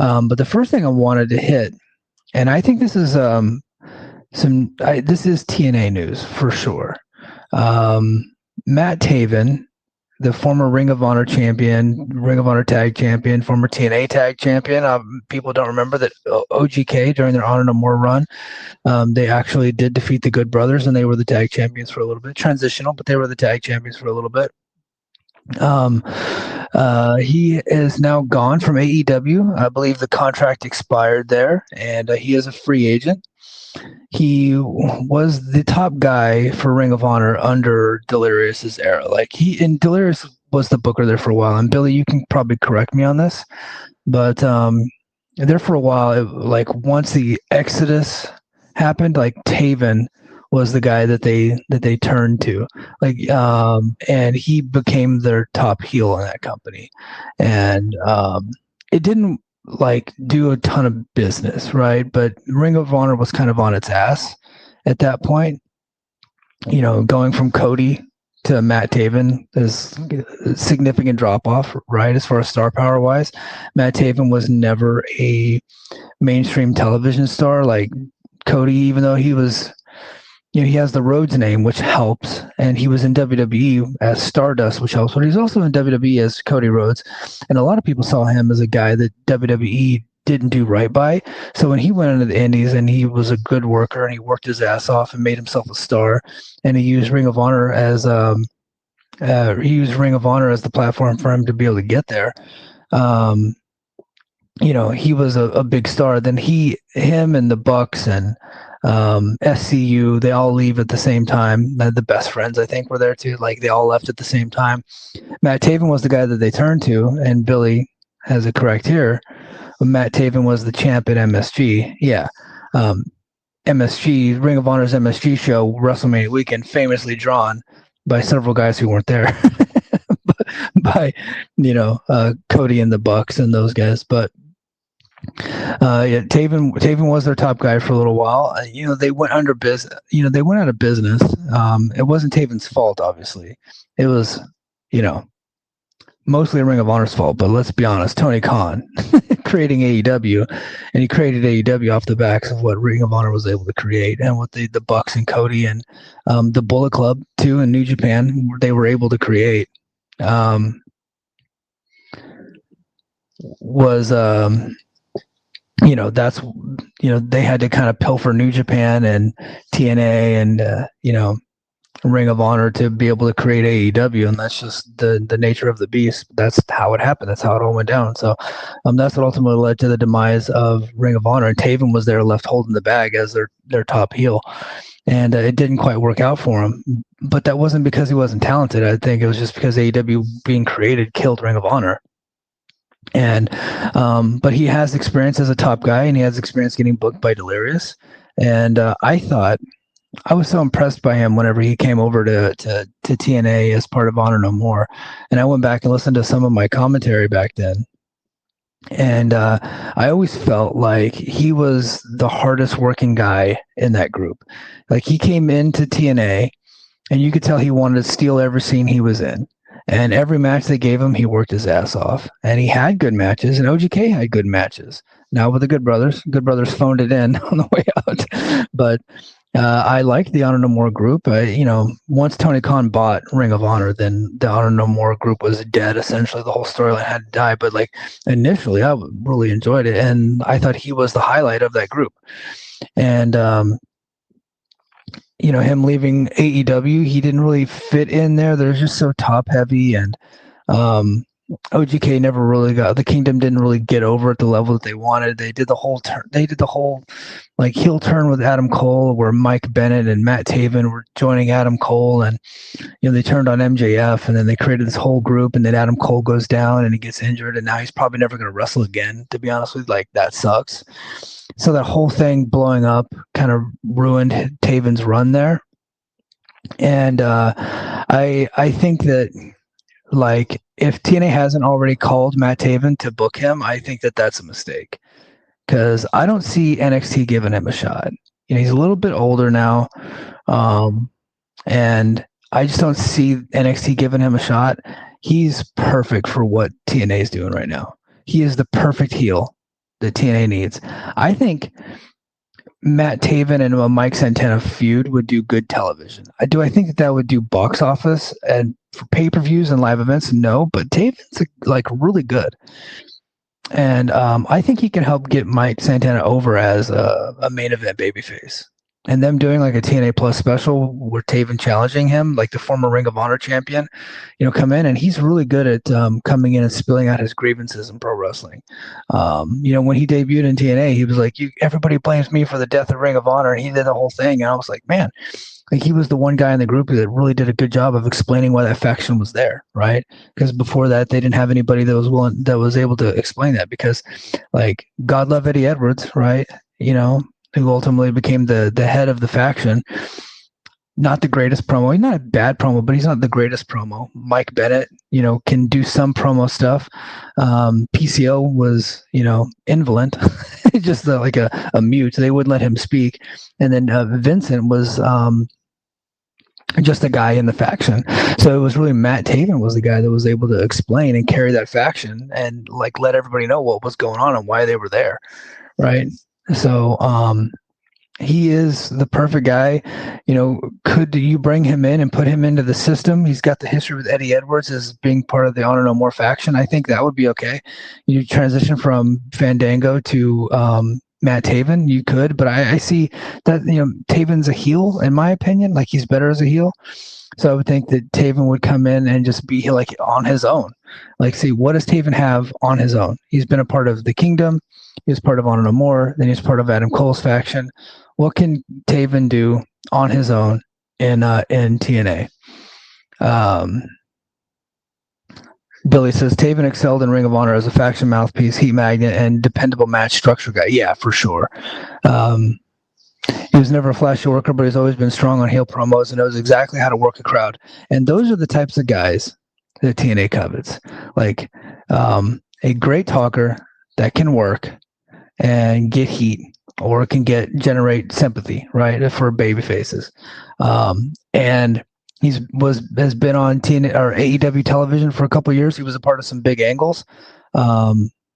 But the first thing I wanted to hit, and I think this is this is TNA news for sure. Matt Taven, the former Ring of Honor champion, Ring of Honor tag champion, former TNA tag champion. People don't remember that OGK during their Honor No More run, they actually did defeat the Good Brothers, and they were the tag champions for a little bit. Transitional, but they were the tag champions for a little bit. He is now gone from AEW. I believe the contract expired there, and he is a free agent. He was the top guy for Ring of Honor under Delirious's era. Delirious was the booker there for a while. And Billy, you can probably correct me on this, but there for a while, once the Exodus happened, Taven was the guy that they turned to, and he became their top heel in that company, and it didn't do a ton of business, right? But Ring of Honor was kind of on its ass at that point. Going from Cody to Matt Taven is a significant drop off, right? As far as star power wise, Matt Taven was never a mainstream television star like Cody, even though he was. He has the Rhodes name, which helps, and he was in WWE as Stardust, which helps, but he's also in WWE as Cody Rhodes, and a lot of people saw him as a guy that WWE didn't do right by. So when he went into the Indies and he was a good worker and he worked his ass off and made himself a star, and he used Ring of Honor as the platform for him to be able to get there. He was a big star. Then him and the Bucks and SCU, they all leave at the same time. The best friends, I think, were there too. They all left at the same time. Matt Taven was the guy that they turned to, and Billy has it correct here. Matt Taven was the champ at MSG. Yeah. MSG, Ring of Honor's MSG show, WrestleMania weekend, famously drawn by several guys who weren't there. by Cody and the Bucks and those guys. But Taven was their top guy for a little while. They went under business. They went out of business. It wasn't Taven's fault, obviously. It was, mostly Ring of Honor's fault. But let's be honest, Tony Khan creating AEW, and he created AEW off the backs of what Ring of Honor was able to create, and what the Bucks and Cody and the Bullet Club too in New Japan they were able to create. They had to kind of pilfer New Japan and TNA and Ring of Honor to be able to create AEW, and that's just the nature of the beast. That's how it happened. That's how it all went down. So that's what ultimately led to the demise of Ring of Honor. And Taven was there left holding the bag as their top heel, and it didn't quite work out for him. But that wasn't because he wasn't talented. I think it was just because AEW being created killed Ring of Honor. And but he has experience as a top guy, and he has experience getting booked by Delirious. And I was so impressed by him whenever he came over to TNA as part of Honor No More. And I went back and listened to some of my commentary back then. And I always felt like he was the hardest working guy in that group. He came into TNA, and you could tell he wanted to steal every scene he was in. And every match they gave him, he worked his ass off. And he had good matches, and OGK had good matches. Now with the Good Brothers phoned it in on the way out. But I liked the Honor No More group. Once Tony Khan bought Ring of Honor, then the Honor No More group was dead. Essentially, the whole storyline had to die. But initially, I really enjoyed it, and I thought he was the highlight of that group. And him leaving AEW, he didn't really fit in there. They're just so top heavy, and OGK never really the Kingdom didn't really get over at the level that they wanted. They did the whole turn. They did the whole heel turn with Adam Cole, where Mike Bennett and Matt Taven were joining Adam Cole, and they turned on MJF, and then they created this whole group, and then Adam Cole goes down and he gets injured, and now he's probably never going to wrestle again. To be honest with you, that sucks. So that whole thing blowing up kind of ruined Taven's run there. And I think that if TNA hasn't already called Matt Taven to book him, I think that that's a mistake, because I don't see NXT giving him a shot. He's a little bit older now, and I just don't see NXT giving him a shot. He's perfect for what TNA is doing right now. He is the perfect heel that TNA needs. I think Matt Taven and a Mike Santana feud would do good television. I think that would do box office and for pay-per-views and live events? No, but Taven's like really good. And I think he can help get Mike Santana over as a main event babyface. And them doing like a TNA Plus special where Taven challenging him, like the former Ring of Honor champion, come in, and he's really good at coming in and spilling out his grievances in pro wrestling. When he debuted in TNA, he was like, everybody blames me for the death of Ring of Honor, and he did the whole thing. And I was like, man, like he was the one guy in the group that really did a good job of explaining why that faction was there, right? Because before that, they didn't have anybody that was able to explain that. Because, like, God love Eddie Edwards, right? Who ultimately became the head of the faction. Not the greatest promo. He's not a bad promo, but he's not the greatest promo. Mike Bennett, can do some promo stuff. PCO was, indolent, just like a mute. They wouldn't let him speak. And then Vincent was just a guy in the faction. So it was really Matt Taven was the guy that was able to explain and carry that faction and like let everybody know what was going on and why they were there, right? So he is the perfect guy. Could you bring him in and put him into the system? He's got the history with Eddie Edwards as being part of the Honor No More faction. I think that would be okay. You transition from Fandango to Matt Taven, you could, but I see that Taven's a heel in my opinion. Like he's better as a heel. So I would think that Taven would come in and just be like on his own. Like, see, what does Taven have on his own? He's been a part of the Kingdom. He was part of Honor No More. Then he's part of Adam Cole's faction. What can Taven do on his own in TNA? Billy says Taven excelled in Ring of Honor as a faction mouthpiece, heat magnet, and dependable match structure guy. Yeah, for sure. He was never a flashy worker, but he's always been strong on heel promos and knows exactly how to work a crowd. And those are the types of guys that TNA covets. Like a great talker that can work and get heat or can generate sympathy, right, for baby faces. And has been on TNA or AEW television for a couple of years. He was a part of some big angles,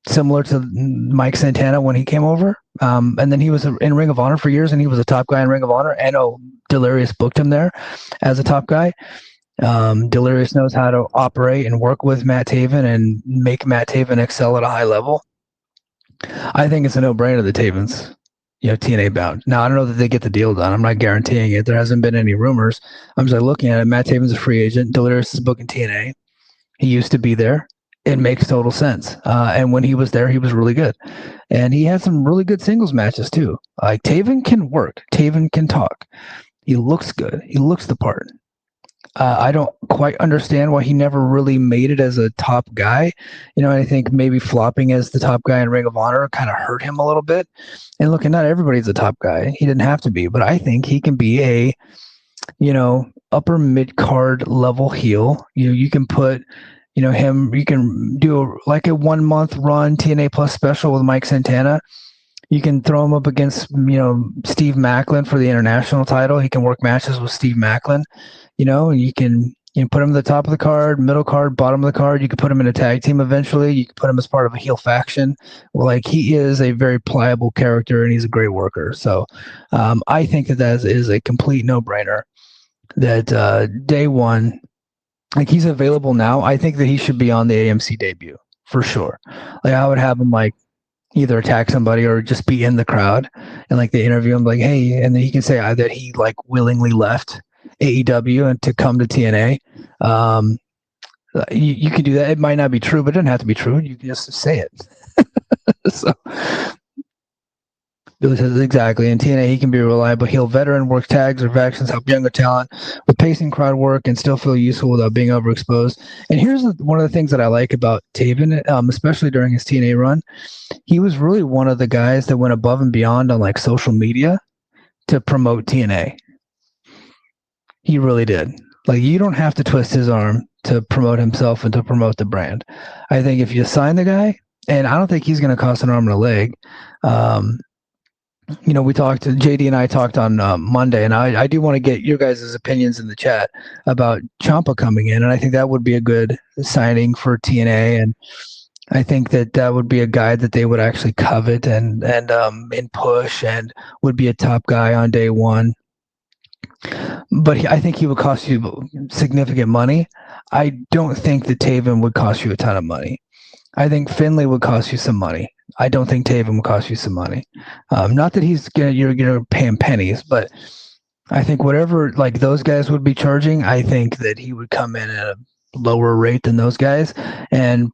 similar to Mike Santana when he came over. And then he was in Ring of Honor for years, and he was a top guy in Ring of Honor. And Delirious booked him there as a top guy. Delirious knows how to operate and work with Matt Taven and make Matt Taven excel at a high level. I think it's a no-brainer that Taven's TNA bound. Now, I don't know that they get the deal done. I'm not guaranteeing it. There hasn't been any rumors. I'm just looking at it. Matt Taven's a free agent. Delirious is booking TNA. He used to be there. It makes total sense. And when he was there, he was really good. And he had some really good singles matches, too. Like, Taven can work. Taven can talk. He looks good. He looks the part. I don't quite understand why he never really made it as a top guy. I think maybe flopping as the top guy in Ring of Honor kind of hurt him a little bit. And look, not everybody's a top guy. He didn't have to be, but I think he can be a, upper mid-card level heel. You can put, him, you can do like a 1 month run TNA Plus special with Mike Santana. You can throw him up against, Steve Macklin for the international title. He can work matches with Steve Macklin. You can put him at the top of the card, middle card, bottom of the card. You can put him in a tag team eventually. You can put him as part of a heel faction. Like, he is a very pliable character, and he's a great worker. So I think that is a complete no-brainer that day one, like, he's available now. I think that he should be on the AMC debut for sure. Like, I would have him either attack somebody or just be in the crowd and they interview him hey, and then he can say that he willingly left AEW and to come to TNA. You can do that. It might not be true, but it doesn't have to be true. You can just say it. So Billy says exactly. In TNA, he can be a reliable heel veteran, work tags or factions, help younger talent with pacing crowd work, and still feel useful without being overexposed. And here's one of the things that I like about Taven, especially during his TNA run. He was really one of the guys that went above and beyond on social media to promote TNA. He really did. You don't have to twist his arm to promote himself and to promote the brand. I think if you sign the guy, and I don't think he's going to cost an arm and a leg. We talked, JD and I talked on Monday, and I do want to get your guys' opinions in the chat about Champa coming in, and I think that would be a good signing for TNA. And I think that would be a guy that they would actually covet and push, and would be a top guy on day one. But I think he would cost you significant money. I don't think that Taven would cost you a ton of money. I think Finley would cost you some money. I don't think Taven would cost you some money. Not that you're gonna pay him pennies, but I think whatever like those guys would be charging, I think that he would come in at a lower rate than those guys, and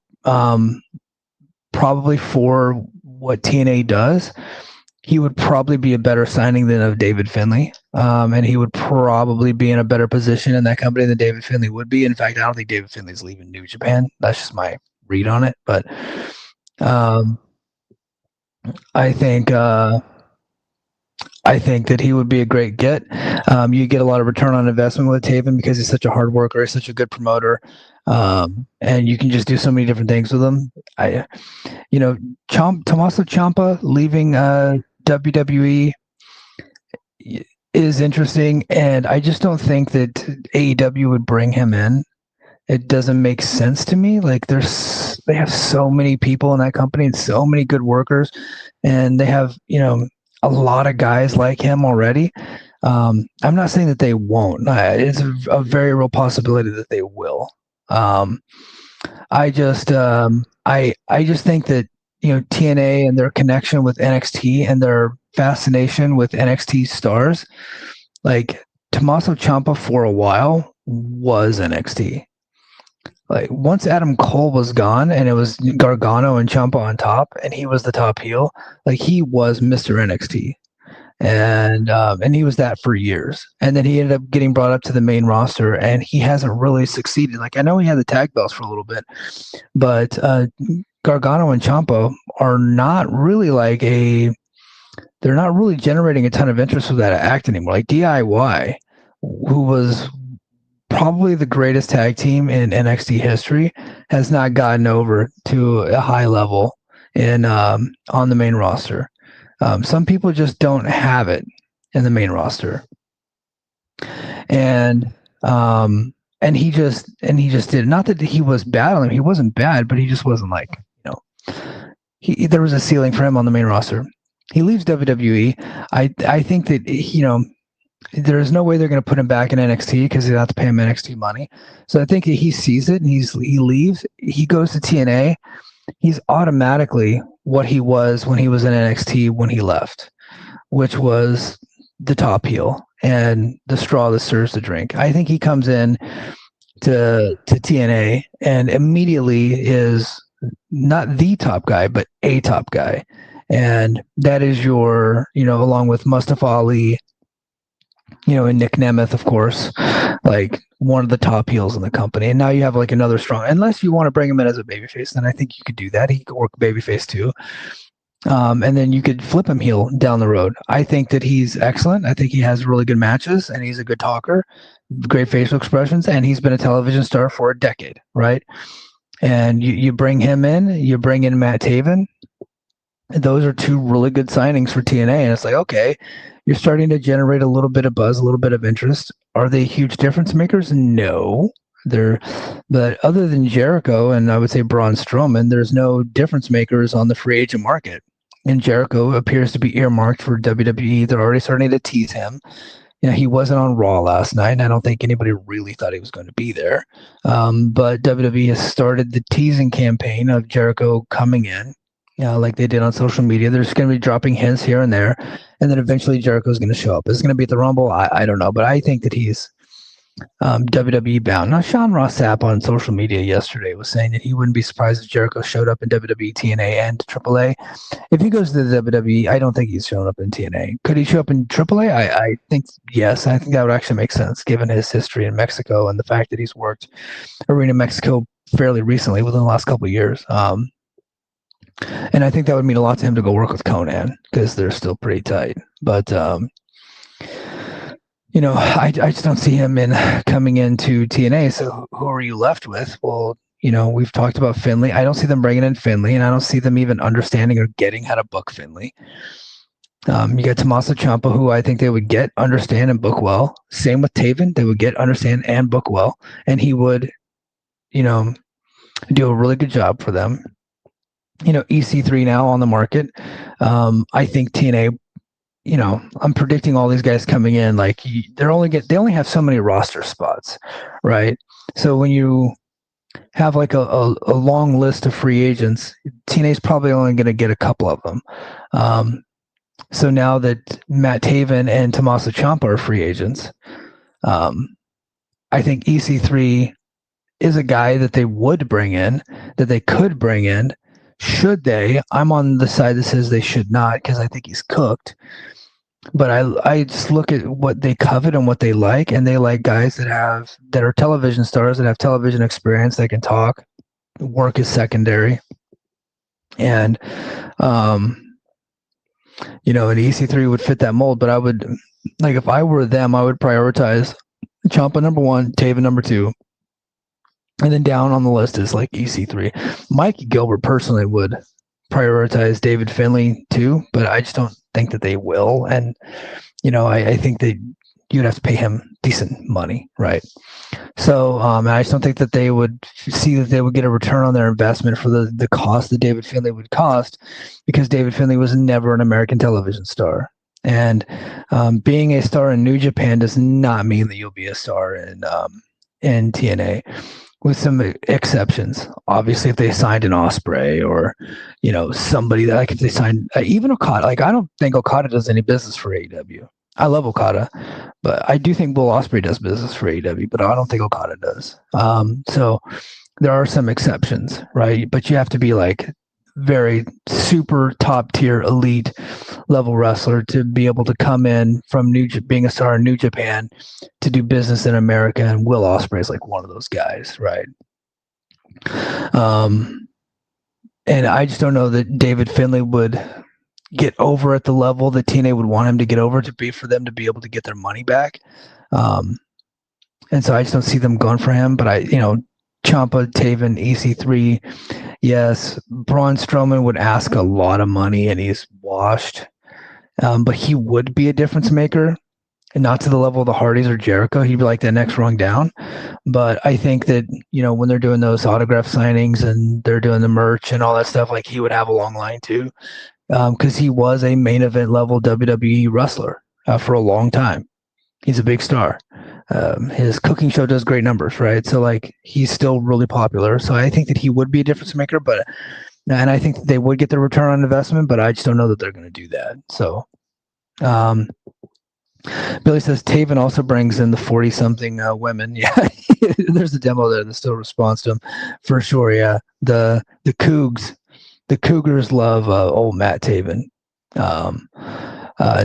probably for what TNA does, he would probably be a better signing than of David Finley. And he would probably be in a better position in that company than David Finley would be. In fact, I don't think David Finley's leaving New Japan. That's just my read on it. But I think that he would be a great get. You get a lot of return on investment with Taven because he's such a hard worker, he's such a good promoter, and you can just do so many different things with him. Tommaso Ciampa leaving WWE is interesting, and I just don't think that AEW would bring him in. It doesn't make sense to me. Like they have so many people in that company and so many good workers, and they have a lot of guys like him already. I'm not saying that they won't. It's a very real possibility that they will. I just think that TNA and their connection with NXT and their fascination with NXT stars, like Tommaso Ciampa for a while was NXT. Like once Adam Cole was gone and it was Gargano and Champa on top, and he was the top heel, like he was Mr. NXT, and he was that for years. And then he ended up getting brought up to the main roster, and he hasn't really succeeded. Like I know he had the tag belts for a little bit, but Gargano and Champa are not really they're not really generating a ton of interest with that act anymore. Like DIY, who was probably the greatest tag team in NXT history, has not gotten over to a high level in on the main roster. Some people just don't have it in the main roster, and he just did. Not that he was bad on him; he wasn't bad, but he just wasn't like there was a ceiling for him on the main roster. He leaves WWE. I think that there's no way they're going to put him back in NXT because they have to pay him NXT money. So I think that he sees it and he leaves. He goes to TNA. He's automatically what he was when he was in NXT when he left, which was the top heel and the straw that stirs the drink. I think he comes in to TNA and immediately is not the top guy, but a top guy. And that is along with Mustafa Ali, and Nick Nemeth, of course, like one of the top heels in the company. And now you have like another strong, unless you want to bring him in as a babyface, then I think you could do that. He could work babyface too. And then you could flip him heel down the road. I think that he's excellent. I think he has really good matches and he's a good talker, great facial expressions, and he's been a television star for a decade, right? And you bring him in, you bring in Matt Taven. Those are two really good signings for TNA. And it's like, okay, you're starting to generate a little bit of buzz, a little bit of interest. Are they huge difference makers? No. But other than Jericho and I would say Braun Strowman, there's no difference makers on the free agent market. And Jericho appears to be earmarked for WWE. They're already starting to tease him. He wasn't on Raw last night, and I don't think anybody really thought he was going to be there. But WWE has started the teasing campaign of Jericho coming in, like they did on social media. They're just going to be dropping hints here and there, and then eventually Jericho's going to show up. Is it going to be at the Rumble? I don't know, but I think that he's WWE bound. Now, Sean Ross Sapp on social media yesterday was saying that he wouldn't be surprised if Jericho showed up in WWE, TNA, and AAA. If he goes to the WWE, I don't think he's showing up in TNA. Could he show up in AAA? I think yes. I think that would actually make sense given his history in Mexico and the fact that he's worked Arena Mexico fairly recently within the last couple of years. And I think that would mean a lot to him to go work with Conan because they're still pretty tight. But I just don't see him coming into TNA. So who are you left with? Well, we've talked about Finley. I don't see them bringing in Finley, and I don't see them even understanding or getting how to book Finley. You got Tommaso Ciampa, who I think they would get, understand, and book well. Same with Taven. They would get, understand, and book well. And he would, do a really good job for them. EC3 now on the market. I think TNA, I'm predicting all these guys coming in, like they only have so many roster spots, right? So when you have like a long list of free agents, TNA is probably only going to get a couple of them. So now that Matt Taven and Tommaso Ciampa are free agents, I think EC3 is a guy that they would bring in, that they could bring in. Should they? I'm on the side that says they should not, because I think he's cooked. But I just look at what they covet and what they like, and they like guys that are television stars, that have television experience, that can talk, work is secondary. And an EC3 would fit that mold, but I would, like, if I were them, I would prioritize Ciampa number 1, Taven number 2, and then down on the list is like EC3. Mikey Gilbert personally would prioritize David Finlay too, but I just don't think that they will. And, I think that you'd have to pay him decent money, right? So I just don't think that they would see that they would get a return on their investment for the cost that David Finlay would cost, because David Finlay was never an American television star. And being a star in New Japan does not mean that you'll be a star in TNA, with some exceptions. Obviously, if they signed an Ospreay or, somebody that, like, if they signed even Okada, like, I don't think Okada does any business for AEW. I love Okada, but I do think Will Ospreay does business for AEW, but I don't think Okada does. So there are some exceptions, right? But you have to be like very super top tier elite level wrestler to be able to come in from being a star in New Japan to do business in America, and Will Ospreay is like one of those guys, right? And I just don't know that David Finlay would get over at the level that TNA would want him to get over for them to be able to get their money back. And so I just don't see them going for him. But Ciampa, Taven, EC3, yes. Braun Strowman would ask a lot of money, and he's washed. But he would be a difference maker, and not to the level of the Hardys or Jericho. He'd be like the next rung down. But I think that, when they're doing those autograph signings and they're doing the merch and all that stuff, like, he would have a long line too, because he was a main event level WWE wrestler for a long time. He's a big star. His cooking show does great numbers, right? So, like, he's still really popular. So I think that he would be a difference maker, and I think that they would get the return on investment, but I just don't know that they're going to do that. So, Billy says Taven also brings in the 40-something women. Yeah, there's a demo there that still responds to him for sure. Yeah, the Cougars love old Matt Taven.